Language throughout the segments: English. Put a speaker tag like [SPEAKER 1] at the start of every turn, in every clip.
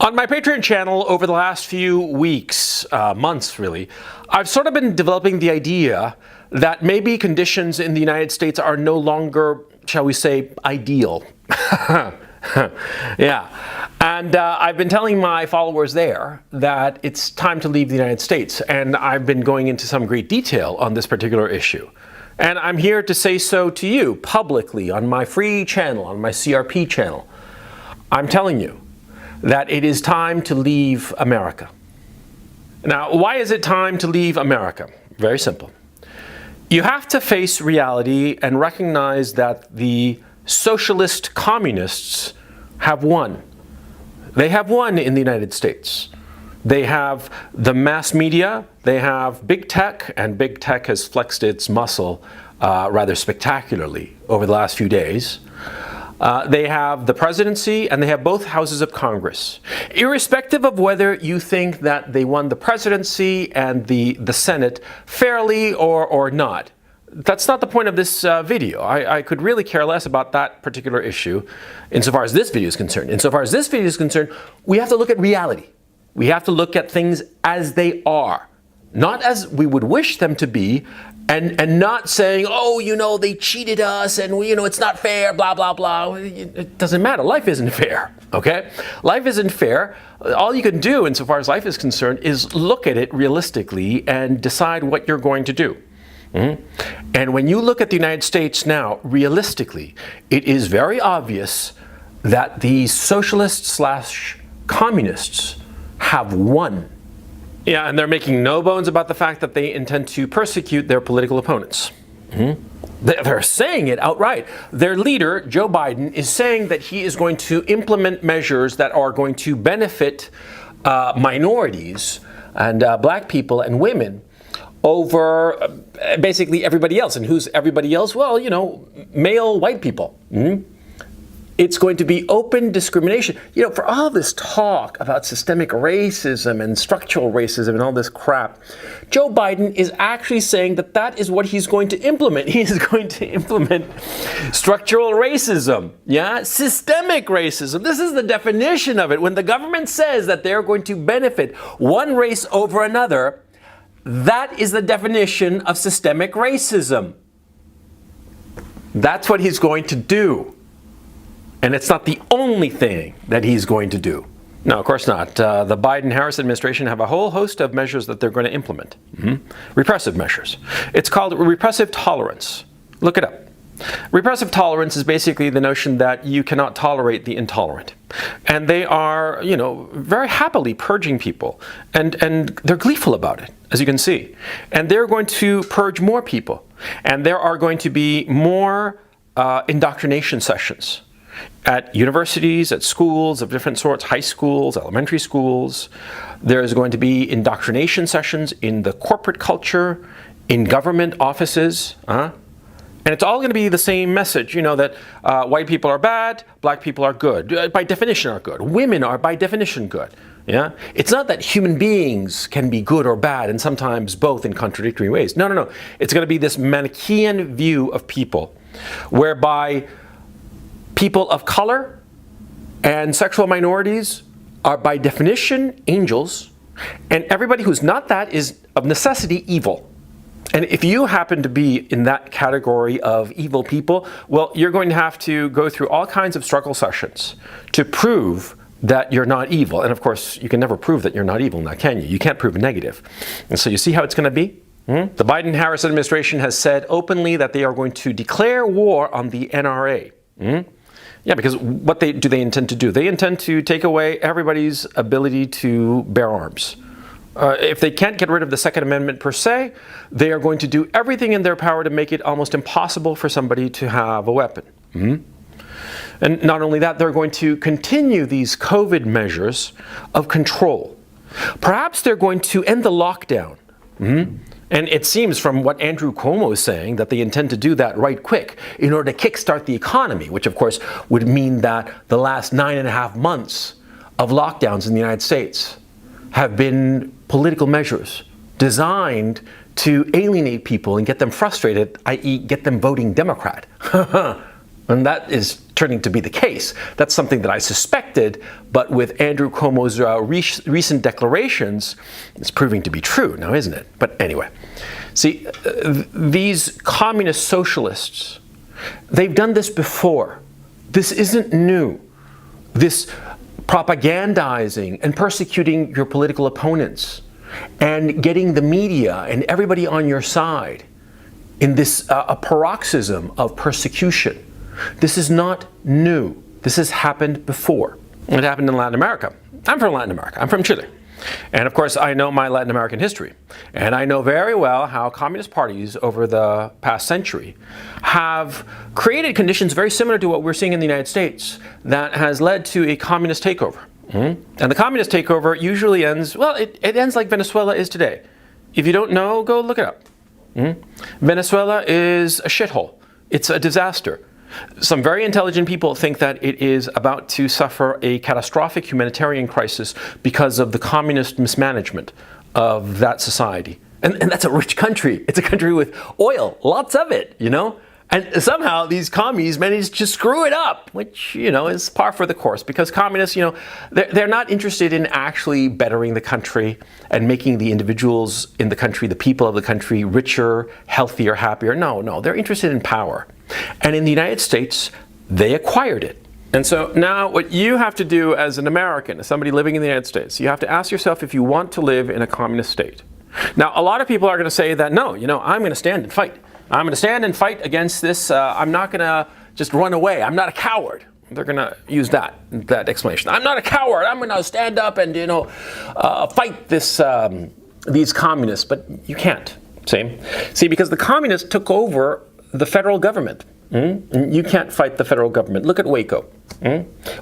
[SPEAKER 1] On my Patreon channel over the last few weeks, months really, I've sort of been developing the idea that maybe conditions in the United States are no longer, shall we say, ideal. Yeah. And I've been telling my followers there that it's time to leave the United States. And I've been going into some great detail on this particular issue. And I'm here to say so to you publicly on my free channel, on my CRP channel. I'm telling you that it is time to leave America. Now, why is it time to leave America? Very simple. You have to face reality and recognize that the socialist communists have won. They have won in the United States. They have the mass media, they have big tech, and big tech has flexed its muscle rather spectacularly over the last few days. They have the presidency and they have both houses of Congress. Irrespective of whether you think that they won the presidency and the Senate fairly or not. That's not the point of this video. I could really care less about that particular issue insofar as this video is concerned. Insofar as this video is concerned, we have to look at reality. We have to look at things as they are, not as we would wish them to be, and not saying, oh, you know, they cheated us and, you know, it's not fair, blah, blah, blah. It doesn't matter. Life isn't fair, okay? Life isn't fair. All you can do, insofar as life is concerned, is look at it realistically and decide what you're going to do. And when you look at the United States now, realistically, it is very obvious that the socialists/communists have won. Yeah, and they're making no bones about the fact that they intend to persecute their political opponents. They're saying it outright. Their leader, Joe Biden, is saying that he is going to implement measures that are going to benefit minorities and black people and women over basically everybody else. And who's everybody else? Well, you know, male white people. It's going to be open discrimination. You know, for all this talk about systemic racism and structural racism and all this crap, Joe Biden is actually saying that that is what he's going to implement. He is going to implement structural racism, yeah? Systemic racism. This is the definition of it. When the government says that they're going to benefit one race over another, that is the definition of systemic racism. That's what he's going to do. And it's not the only thing that he's going to do. No, of course not. The Biden-Harris administration have a whole host of measures that they're going to implement. Repressive measures. It's called repressive tolerance. Look it up. Repressive tolerance is basically the notion that you cannot tolerate the intolerant. And they are, you know, very happily purging people. And they're gleeful about it, as you can see. And they're going to purge more people. And there are going to be more indoctrination sessions at universities, at schools of different sorts, high schools, elementary schools. There's going to be indoctrination sessions in the corporate culture, in government offices. And it's all going to be the same message, you know, that white people are bad, black people are good, by definition are good. Women are by definition good. Yeah? It's not that human beings can be good or bad, and sometimes both in contradictory ways. No, no, no. It's going to be this Manichaean view of people, whereby people of color and sexual minorities are by definition angels, and everybody who's not that is of necessity evil. And if you happen to be in that category of evil people, well, you're going to have to go through all kinds of struggle sessions to prove that you're not evil. And of course, you can never prove that you're not evil now, can you? You can't prove a negative. And so you see how it's going to be? The Biden-Harris administration has said openly that they are going to declare war on the NRA. Yeah, because what do they intend to do? They intend to take away everybody's ability to bear arms. If they can't get rid of the Second Amendment per se, they are going to do everything in their power to make it almost impossible for somebody to have a weapon. And not only that, they're going to continue these COVID measures of control. Perhaps they're going to end the lockdown. And it seems from what Andrew Cuomo is saying that they intend to do that right quick in order to kickstart the economy, which of course would mean that the last 9.5 months of lockdowns in the United States have been political measures designed to alienate people and get them frustrated, i.e. get them voting Democrat. And that is turning to be the case. That's something that I suspected, but with Andrew Cuomo's recent declarations, it's proving to be true now, isn't it? But anyway, see, these communist socialists, they've done this before. This isn't new. This propagandizing and persecuting your political opponents and getting the media and everybody on your side in this a paroxysm of persecution. This is not new. This has happened before. It happened in Latin America. I'm from Latin America. I'm from Chile. And of course, I know my Latin American history. And I know very well how communist parties over the past century have created conditions very similar to what we're seeing in the United States that has led to a communist takeover. And the communist takeover usually ends, well, it ends like Venezuela is today. If you don't know, go look it up. Venezuela is a shithole. It's a disaster. Some very intelligent people think that it is about to suffer a catastrophic humanitarian crisis because of the communist mismanagement of that society. And that's a rich country. It's a country with oil, lots of it, you know? And somehow these commies managed to screw it up, which, you know, is par for the course, because communists, you know, they're not interested in actually bettering the country and making the individuals in the country, the people of the country, richer, healthier, happier. No, they're interested in power. And in the United States, they acquired it. And so now what you have to do as an American, as somebody living in the United States, you have to ask yourself if you want to live in a communist state. Now, a lot of people are going to say that, no, you know, I'm going to stand and fight. I'm going to stand and fight against this. I'm not going to just run away. I'm not a coward. They're going to use that explanation. I'm not a coward. I'm going to stand up and, you know, fight these communists. But you can't. See, because the communists took over the federal government. You can't fight the federal government. Look at Waco.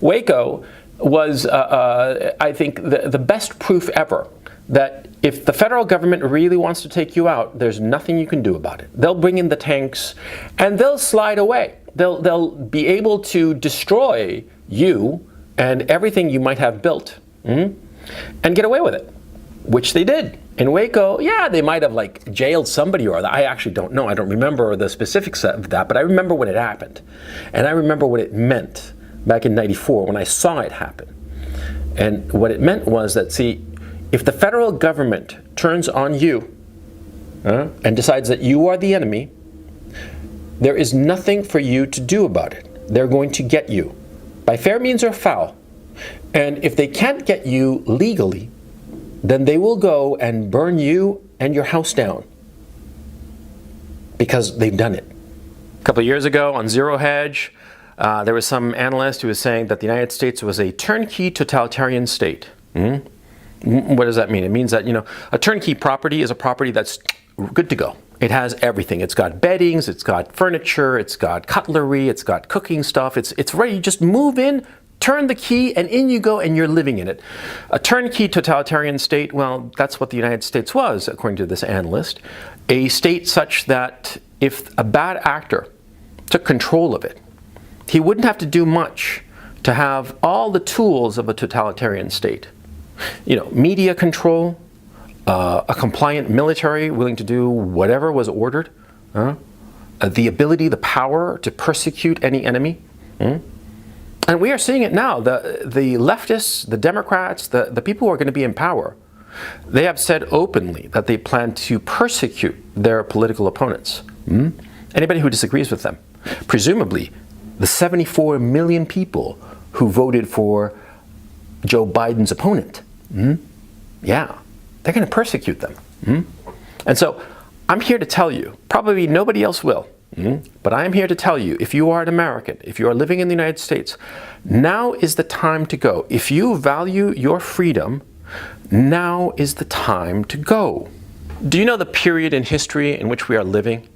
[SPEAKER 1] Waco was, I think, the best proof ever that if the federal government really wants to take you out, there's nothing you can do about it. They'll bring in the tanks and they'll slide away. They'll be able to destroy you and everything you might have built and get away with it, which they did. In Waco, yeah, they might have like jailed somebody or other. I actually don't know. I don't remember the specifics of that, but I remember when it happened. And I remember what it meant back in '94 when I saw it happen. And what it meant was that, see, if the federal government turns on you and decides that you are the enemy, there is nothing for you to do about it. They're going to get you by fair means or foul. And if they can't get you legally, then they will go and burn you and your house down because they've done it. A couple of years ago on Zero Hedge, there was some analyst who was saying that the United States was a turnkey totalitarian state. What does that mean? It means that, you know, a turnkey property is a property that's good to go. It has everything. It's got beddings, it's got furniture, it's got cutlery, it's got cooking stuff. It's ready. You just move in, turn the key, and in you go, and you're living in it. A turnkey totalitarian state, well, that's what the United States was, according to this analyst. A state such that if a bad actor took control of it, he wouldn't have to do much to have all the tools of a totalitarian state. You know, media control, a compliant military willing to do whatever was ordered, the ability, the power to persecute any enemy. And we are seeing it now. The leftists, the Democrats, the people who are going to be in power, they have said openly that they plan to persecute their political opponents. Anybody who disagrees with them. Presumably, the 74 million people who voted for Joe Biden's opponent. Yeah, they're going to persecute them. And so I'm here to tell you, probably nobody else will, but I'm here to tell you, if you are an American, if you are living in the United States, now is the time to go. If you value your freedom, now is the time to go. Do you know the period in history in which we are living?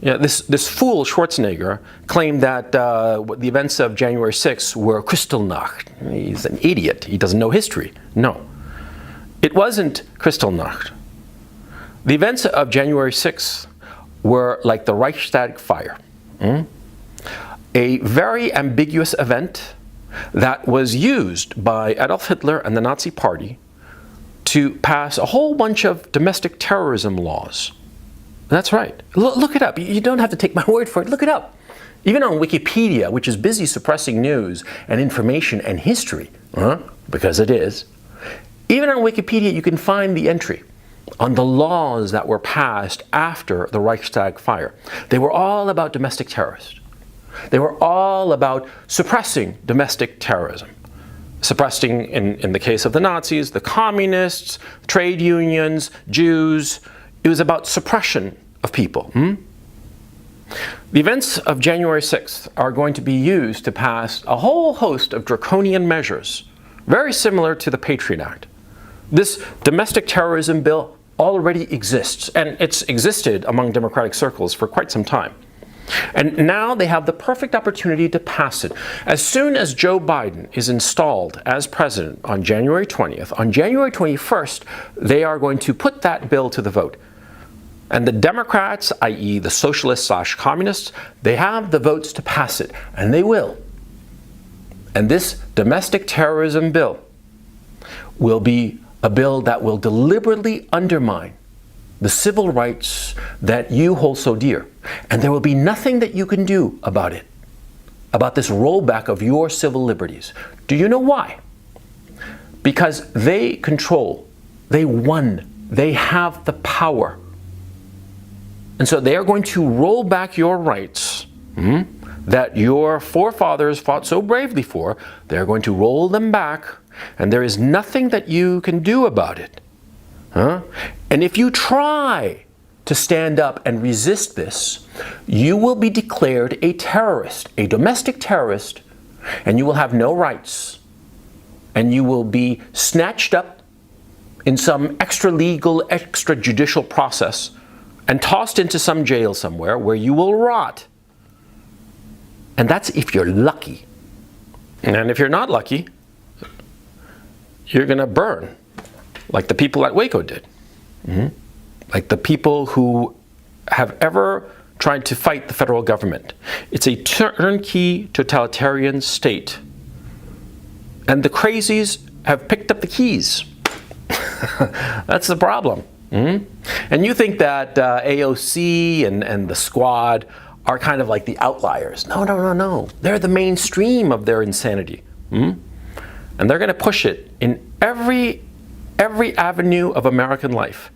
[SPEAKER 1] You know, this fool Schwarzenegger claimed that the events of January 6th were Kristallnacht. He's an idiot. He doesn't know history. No. It wasn't Kristallnacht. The events of January 6th were like the Reichstag fire. A very ambiguous event that was used by Adolf Hitler and the Nazi Party to pass a whole bunch of domestic terrorism laws. That's right. Look it up. You don't have to take my word for it. Look it up. Even on Wikipedia, which is busy suppressing news and information and history, because it is, even on Wikipedia you can find the entry on the laws that were passed after the Reichstag fire. They were all about domestic terrorists. They were all about suppressing domestic terrorism. Suppressing, in the case of the Nazis, the communists, trade unions, Jews. It was about suppression of people. The events of January 6th are going to be used to pass a whole host of draconian measures, very similar to the Patriot Act. This domestic terrorism bill already exists, and it's existed among democratic circles for quite some time. And now they have the perfect opportunity to pass it. As soon as Joe Biden is installed as president on January 20th, on January 21st, they are going to put that bill to the vote. And the Democrats, i.e. the socialists/communists, they have the votes to pass it, and they will. And this domestic terrorism bill will be a bill that will deliberately undermine the civil rights that you hold so dear. And there will be nothing that you can do about it, about this rollback of your civil liberties. Do you know why? Because they control, they won, they have the power. And so they are going to roll back your rights that your forefathers fought so bravely for. They're going to roll them back, and there is nothing that you can do about it. And if you try to stand up and resist this, you will be declared a terrorist, a domestic terrorist, and you will have no rights. And you will be snatched up in some extra-legal, extrajudicial process and tossed into some jail somewhere where you will rot. And that's if you're lucky. And if you're not lucky, you're going to burn, like the people at Waco did. Like the people who have ever tried to fight the federal government. It's a turnkey totalitarian state. And the crazies have picked up the keys. That's the problem. And you think that AOC and the squad are kind of like the outliers. No. They're the mainstream of their insanity. And they're going to push it in every avenue of American life.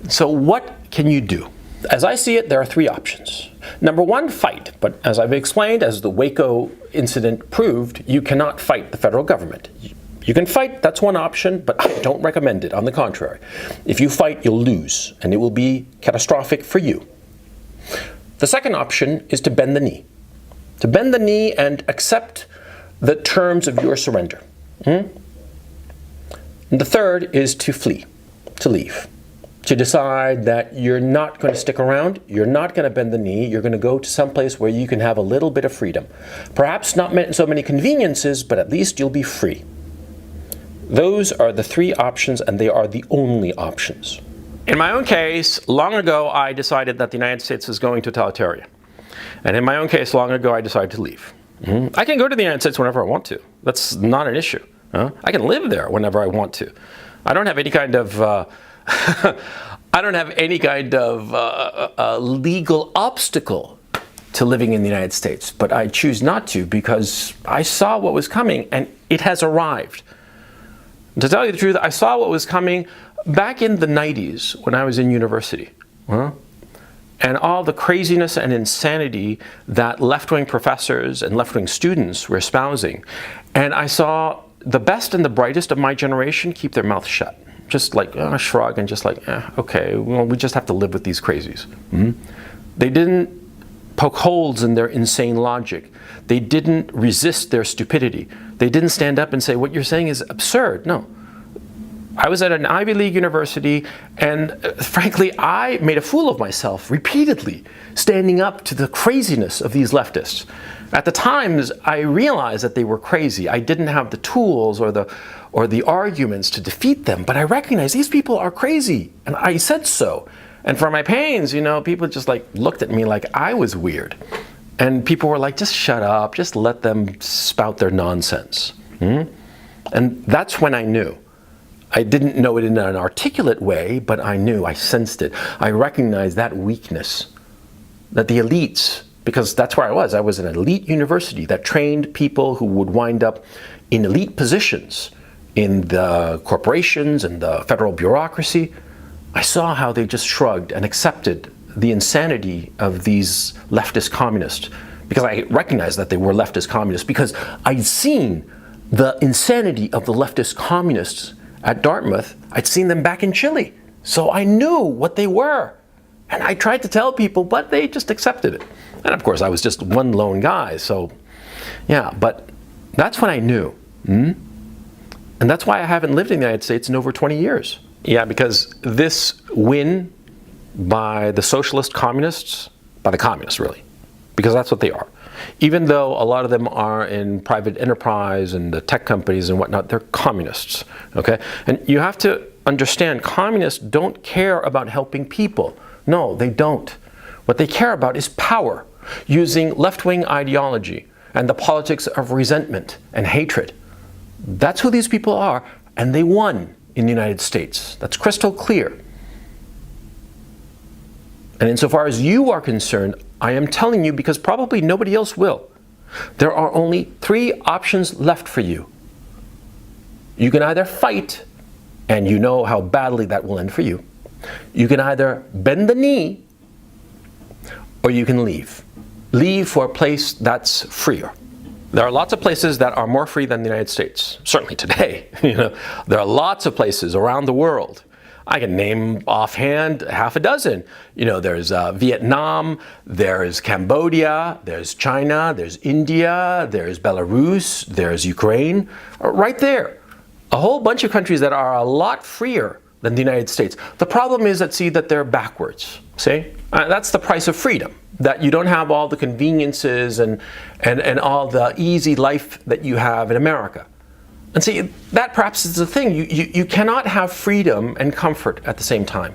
[SPEAKER 1] So what can you do? As I see it, there are three options. Number one, fight. But as I've explained, as the Waco incident proved, you cannot fight the federal government. You can fight, that's one option, but I don't recommend it. On the contrary, if you fight, you'll lose, and it will be catastrophic for you. The second option is to bend the knee. To bend the knee and accept the terms of your surrender. And the third is to flee, to leave, to decide that you're not going to stick around, you're not going to bend the knee, you're going to go to some place where you can have a little bit of freedom. Perhaps not so many conveniences, but at least you'll be free. Those are the three options, and they are the only options. In my own case, long ago I decided that the United States was going totalitarian. And in my own case, long ago I decided to leave. I can go to the United States whenever I want to. That's not an issue. I can live there whenever I want to. I don't have any kind of legal obstacle to living in the United States, but I choose not to because I saw what was coming, and it has arrived. To tell you the truth, I saw what was coming back in the 90s when I was in university. And all the craziness and insanity that left-wing professors and left-wing students were espousing. And I saw the best and the brightest of my generation keep their mouth shut. Just like shrug and just like, okay, well, we just have to live with these crazies. They didn't poke holes in their insane logic. They didn't resist their stupidity. They didn't stand up and say, what you're saying is absurd. No. I was at an Ivy League university, and frankly, I made a fool of myself repeatedly, standing up to the craziness of these leftists. At the times, I realized that they were crazy. I didn't have the tools or the arguments to defeat them, but I recognized these people are crazy, and I said so. And for my pains, people just looked at me like I was weird. And people were like, just shut up, just let them spout their nonsense. And that's when I knew I didn't know it in an articulate way, but I knew, I sensed it. I recognized that weakness, that the elites, because that's where I was an elite university that trained people who would wind up in elite positions in the corporations and the federal bureaucracy. I saw how they just shrugged and accepted the insanity of these leftist communists, because I recognized that they were leftist communists, because I'd seen the insanity of the leftist communists at Dartmouth. I'd seen them back in Chile. So I knew what they were. And I tried to tell people, but they just accepted it. And of course, I was just one lone guy. So yeah, but that's when I knew. And that's why I haven't lived in the United States in over 20 years. Yeah, because this win by the socialist communists, by the communists really, because that's what they are. Even though a lot of them are in private enterprise and the tech companies and whatnot, they're communists, okay? And you have to understand, communists don't care about helping people. No, they don't. What they care about is power, using left-wing ideology and the politics of resentment and hatred. That's who these people are, and they won in the United States. That's crystal clear. And insofar as you are concerned, I am telling you, because probably nobody else will, there are only 3 options left for you. You can either fight, and you know how badly that will end for you. You can either bend the knee, or you can leave. Leave for a place that's freer. There are lots of places that are more free than the United States, certainly today. There are lots of places around the world. I can name offhand half a dozen. There's Vietnam, there's Cambodia, there's China, there's India, there's Belarus, there's Ukraine. Right there. A whole bunch of countries that are a lot freer than the United States. The problem is that they're backwards. See? That's the price of freedom. That you don't have all the conveniences and all the easy life that you have in America. And see, that perhaps is the thing. You cannot have freedom and comfort at the same time.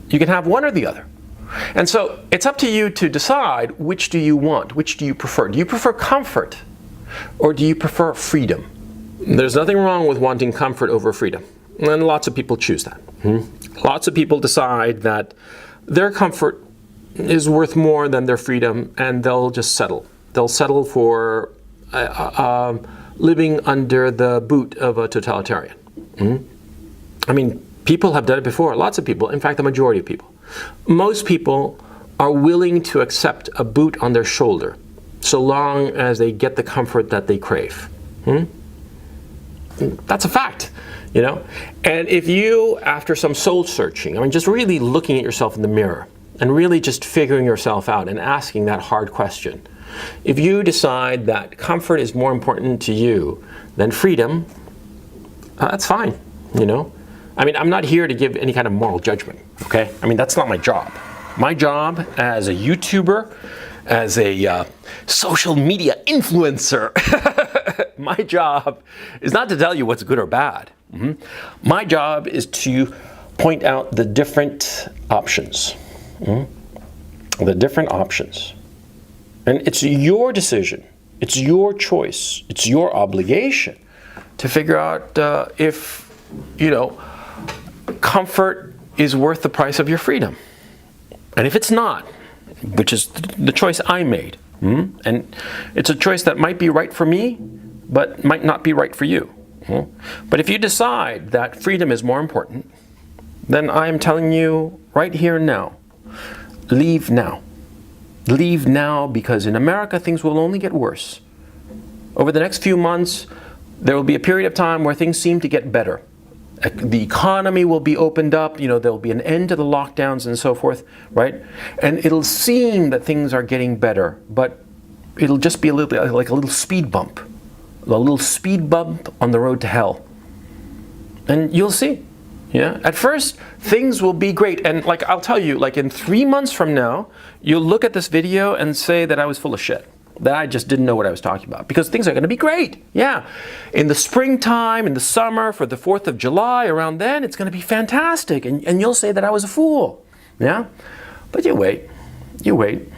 [SPEAKER 1] You can have one or the other. And so it's up to you to decide, which do you want? Which do you prefer? Do you prefer comfort, or do you prefer freedom? There's nothing wrong with wanting comfort over freedom. And lots of people choose that. Lots of people decide that their comfort is worth more than their freedom, and they'll just settle. They'll settle for living under the boot of a totalitarian. I mean, people have done it before. Lots of people. In fact, the majority of people. Most people are willing to accept a boot on their shoulder so long as they get the comfort that they crave. That's a fact, And if you, after some soul searching, just really looking at yourself in the mirror and really just figuring yourself out and asking that hard question, if you decide that comfort is more important to you than freedom, that's fine, I'm not here to give any kind of moral judgment, okay? That's not my job. My job as a YouTuber, as a social media influencer, my job is not to tell you what's good or bad. My job is to point out the different options. The different options. And it's your decision, it's your choice, it's your obligation to figure out if, comfort is worth the price of your freedom. And if it's not, which is the choice I made, and it's a choice that might be right for me, but might not be right for you. But if you decide that freedom is more important, then I am telling you right here and now, leave now. Leave now, because in America things will only get worse. Over the next few months, there will be a period of time where things seem to get better. The economy will be opened up, there will be an end to the lockdowns and so forth, right? And it'll seem that things are getting better, but it'll just be a little like a little speed bump. A little speed bump on the road to hell. And you'll see. Yeah. At first, things will be great. And I'll tell you, in 3 months from now, you'll look at this video and say that I was full of shit. That I just didn't know what I was talking about. Because things are going to be great. Yeah. In the springtime, in the summer, for the 4th of July, around then, it's going to be fantastic. And you'll say that I was a fool. Yeah. But you wait. You wait.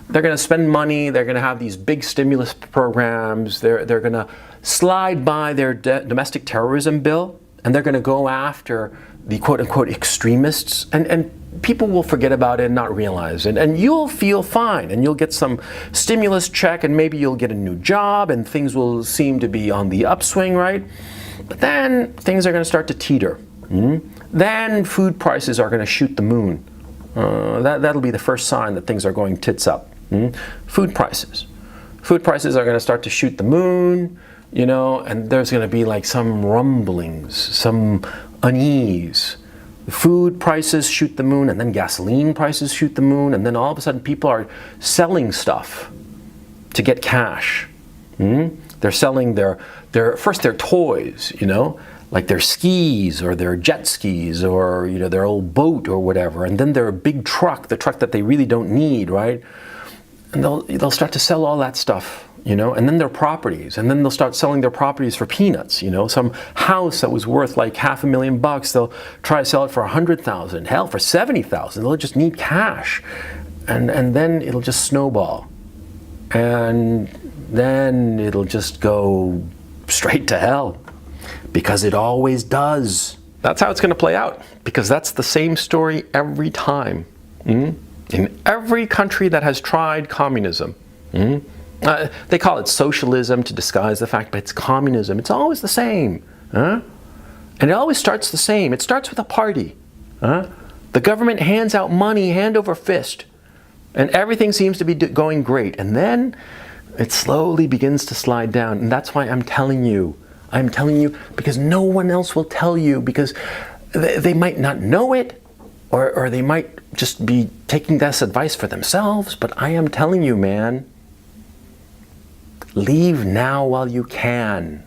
[SPEAKER 1] They're going to spend money. They're going to have these big stimulus programs. They're going to slide by their domestic terrorism bill and they're going to go after the quote-unquote extremists, and people will forget about it and not realize it, and you'll feel fine, and you'll get some stimulus check, and maybe you'll get a new job, and things will seem to be on the upswing, right? But then things are going to start to teeter. Then food prices are going to shoot the moon. That'll be the first sign that things are going tits up. Food prices. Food prices are going to start to shoot the moon, you know, and there's going to be like some rumblings, some unease. Food prices shoot the moon, and then gasoline prices shoot the moon, and then all of a sudden people are selling stuff to get cash. They're selling their toys, you know, like their skis or their jet skis or, you know, their old boat or whatever, and then their big truck, the truck that they really don't need, right? And they'll start to sell all that stuff, you know, and then their properties, and then they'll start selling their properties for peanuts, you know, some house that was worth like $500,000, they'll try to sell it for $100,000, hell, for $70,000. They'll just need cash, and then it'll just snowball, and then it'll just go straight to hell, because it always does. That's how it's going to play out, because that's the same story every time. In every country that has tried communism, they call it socialism to disguise the fact, but it's communism. It's always the same. And it always starts the same. It starts with a party. The government hands out money hand over fist, and everything seems to be going great. And then it slowly begins to slide down. And that's why I'm telling you. I'm telling you because no one else will tell you, because they might not know it, or they might just be taking this advice for themselves. But I am telling you, man, leave now while you can.